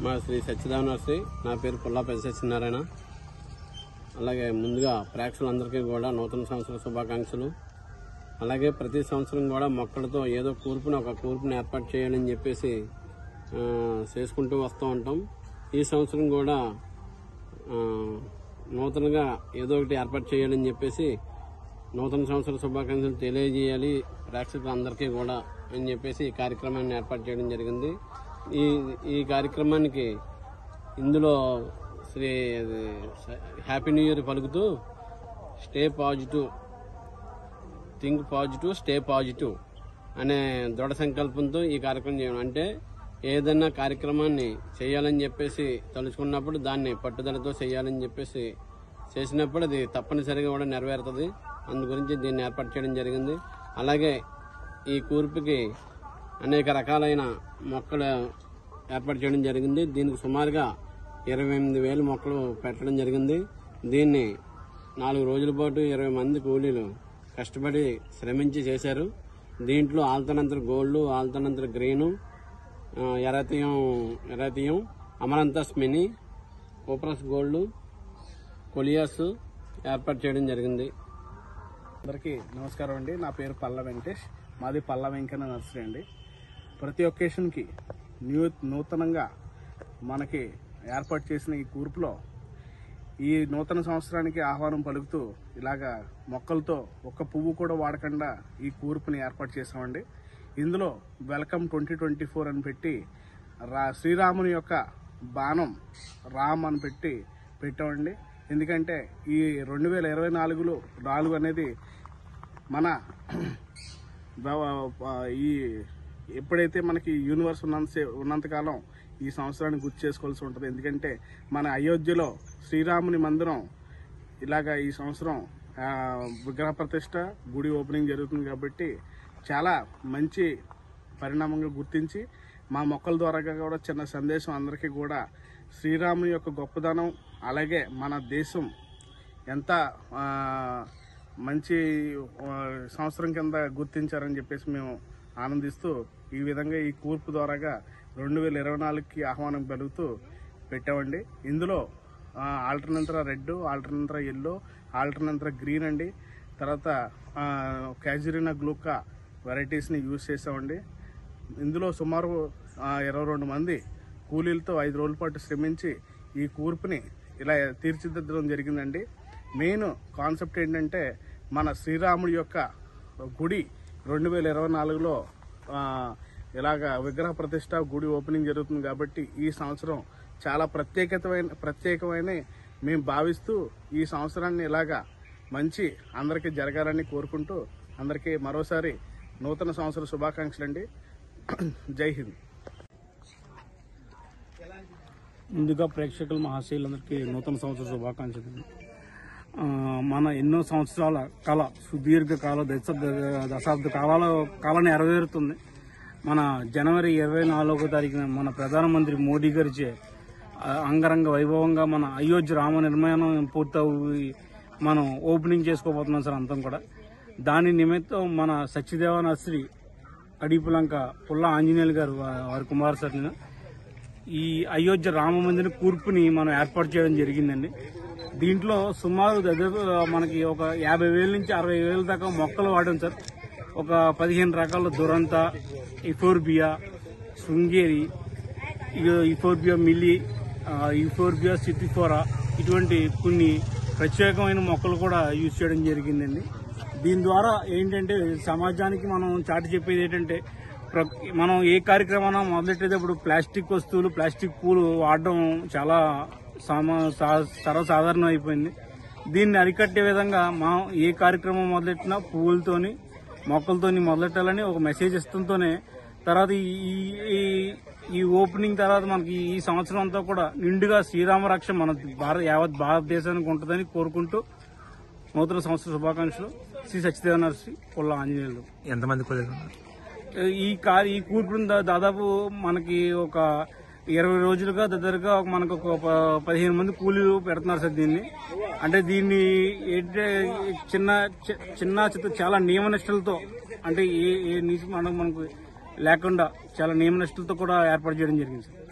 మా శ్రీ సత్యదేవనర్సి. నా పేరు పుల్లా సత్యనారాయణ. అలాగే ముందుగా ప్రేక్షకులందరికీ కూడా నూతన సంవత్సర శుభాకాంక్షలు. అలాగే ప్రతి సంవత్సరం కూడా మొక్కలతో ఏదో ఒక కూర్పుని ఏర్పాటు చేయాలని చెప్పేసి చేసుకుంటూ వస్తూ ఉంటాం. ఈ సంవత్సరం కూడా నూతనంగా ఏదో ఒకటి ఏర్పాటు చేయాలని చెప్పేసి నూతన సంవత్సర శుభాకాంక్షలు తెలియజేయాలి ప్రేక్షకులందరికీ కూడా అని చెప్పేసి ఈ కార్యక్రమాన్ని ఏర్పాటు చేయడం జరిగింది. ఈ కార్యక్రమానికి ఇందులో శ్రీ హ్యాపీ న్యూ ఇయర్ పలుకుతూ stay positive, think positive, stay positive అనే దృఢ సంకల్పంతో ఈ కార్యక్రమం చేయడం. అంటే ఏదైనా కార్యక్రమాన్ని చేయాలని చెప్పేసి తలుచుకున్నప్పుడు దాన్ని పట్టుదలతో చేయాలని చెప్పేసి చేసినప్పుడు అది తప్పనిసరిగా కూడా నెరవేరుతుంది. అందు గురించి దీన్ని ఏర్పాటు చేయడం జరిగింది. అలాగే ఈ కూర్పుకి అనేక రకాలైన మొక్కలు ఏర్పాటు చేయడం జరిగింది. దీనికి సుమారుగా 28,000 మొక్కలు పెట్టడం జరిగింది. దీన్ని 4 రోజుల పాటు 20 మంది కూలీలు కష్టపడి శ్రమించి చేశారు. దీంట్లో ఆల్తనంతర గోల్డ్, ఆల్తనంతర గ్రీను, ఎరాతియం, amaranthus mini, coprosma gold, coleus ఏర్పాటు చేయడం జరిగింది. అందరికీ నమస్కారం అండి. నా పేరు పల్ల వెంకటేష్. మాది పల్ల వెంకన్న నర్సరీ అండి. ప్రతి ఒకేషన్కి నూతనంగా మనకి ఏర్పాటు చేసిన ఈ కూర్పులో ఈ నూతన సంవత్సరానికి ఆహ్వానం పలుకుతూ ఇలాగా మొక్కలతో ఒక్క పువ్వు కూడా వాడకుండా ఈ కూర్పుని ఏర్పాటు చేసామండి. ఇందులో వెల్కమ్ 2024 అని పెట్టి శ్రీరాముని యొక్క బాణం రామ్ అని పెట్టామండి. ఎందుకంటే ఈ 2024 అనేది మన ఈ ఎప్పుడైతే మనకి యూనివర్స్ ఉన్నంతకాలం ఈ సంవత్సరాన్ని గుర్తు చేసుకోవాల్సి ఉంటుంది. ఎందుకంటే మన అయోధ్యలో శ్రీరాముని మందిరం ఇలాగా ఈ సంవత్సరం విగ్రహ ప్రతిష్ట, గుడి ఓపెనింగ్ జరుగుతుంది. కాబట్టి చాలా మంచి పరిణామంగా గుర్తించి మా మొక్కల ద్వారా కూడా చిన్న సందేశం అందరికీ కూడా శ్రీరాముని యొక్క గొప్పదనం, అలాగే మన దేశం ఎంత మంచి సంవత్సరం కింద గుర్తించారని చెప్పేసి మేము ఆనందిస్తూ ఈ విధంగా ఈ కూర్పు ద్వారాగా 2024కి ఆహ్వానం పలుకుతూ పెట్టామండి. ఇందులో ఆల్టర్నేంతర రెడ్, ఆల్టర్నేంతర ఎల్లో, ఆల్టర్నేంతర గ్రీన్ అండి, తర్వాత క్యాజురినా గ్లూకా వెరైటీస్ని యూజ్ చేసామండి. ఇందులో సుమారు 22 మంది కూలీలతో 5 రోజుల పాటు శ్రమించి ఈ కూర్పుని ఇలా తీర్చిదిద్దడం జరిగిందండి. మెయిన్ కాన్సెప్ట్ ఏంటంటే మన శ్రీరాముడి యొక్క గుడి 2024లో ఇలాగ విగ్రహ ప్రతిష్ట, గుడి ఓపెనింగ్ జరుగుతుంది. కాబట్టి ఈ సంవత్సరం చాలా ప్రత్యేకమైన మేము భావిస్తూ ఈ సంవత్సరాన్ని ఇలాగా మంచి అందరికీ జరగాలని కోరుకుంటూ అందరికీ మరోసారి నూతన సంవత్సర శుభాకాంక్షలు అండి. జై హింద్. ముందుగా ప్రేక్షకులు మహాశయులందరికీ నూతన సంవత్సర శుభాకాంక్షలు. మన ఎన్నో సంవత్సరాల కళ, సుదీర్ఘ కాల దశాబ్ద కాలాన్ని నెరవేరుతుంది. మన జనవరి 24వ తారీఖున మన ప్రధానమంత్రి మోడీ గారిచే అంగరంగ వైభవంగా మన అయోధ్య రామ నిర్మాణం పూర్తయి మనం ఓపెనింగ్ చేసుకోబోతున్నాం సార్ అంతం కూడా. దాని నిమిత్తం మన సత్యదేవ నర్సరీ అడిపులంక పుల్లా ఆంజనేయులు గారు వారి కుమార్ సార్ ఈ అయోధ్య రామ మందిర కూర్పుని మనం ఏర్పాటు చేయడం జరిగిందండి. దీంట్లో సుమారు మనకి ఒక 50,000 నుంచి 60,000 దాకా మొక్కలు వాడాం సార్. ఒక 15 రకాల దురంత, ఇఫోర్బియా, శృంగేరి, ఇఫోర్బియా మిల్లీ, ఇఫోర్బియా సిటిఫోరా, ఇటువంటి కొన్ని ప్రత్యేకమైన మొక్కలు కూడా యూజ్ చేయడం జరిగిందండి. దీని ద్వారా ఏంటంటే సమాజానికి మనం చాటి చెప్పేది ఏంటంటే మనం ఏ కార్యక్రమాన్ని మొదలెట్టేటప్పుడు ప్లాస్టిక్ వస్తువులు, ప్లాస్టిక్ పూలు వాడడం చాలా సర్వసాధారణం అయిపోయింది. దీన్ని అరికట్టే విధంగా మనం ఏ కార్యక్రమం మొదలెట్టినా పువ్వులతోని, మొక్కలతోని మొదలెట్టాలని ఒక మెసేజ్ ఇస్తుంటేనే తర్వాత ఈ ఓపెనింగ్ తర్వాత మనకి ఈ సంవత్సరం అంతా కూడా నిండుగా శ్రీరామ రక్ష మన యావత్ భారతదేశానికి ఉంటుందని కోరుకుంటూ నూతన సంవత్సర శుభాకాంక్షలు. శ్రీ సత్యదేవ నర్సరీ పుల్లా ఆంజనేయులు. ఎంతమంది ఈ కూర్పు దాదాపు మనకి ఒక 20 రోజులుగా దగ్గరగా మనకు ఒక 15 మంది కూలీలు పెడుతున్నారు సార్ దీన్ని. అంటే దీన్ని చిన్న చాలా నియమనిష్టలతో, అంటే మనకు లేకుండా చాలా నియమనిష్టలతో కూడా ఏర్పాటు చేయడం జరిగింది సార్.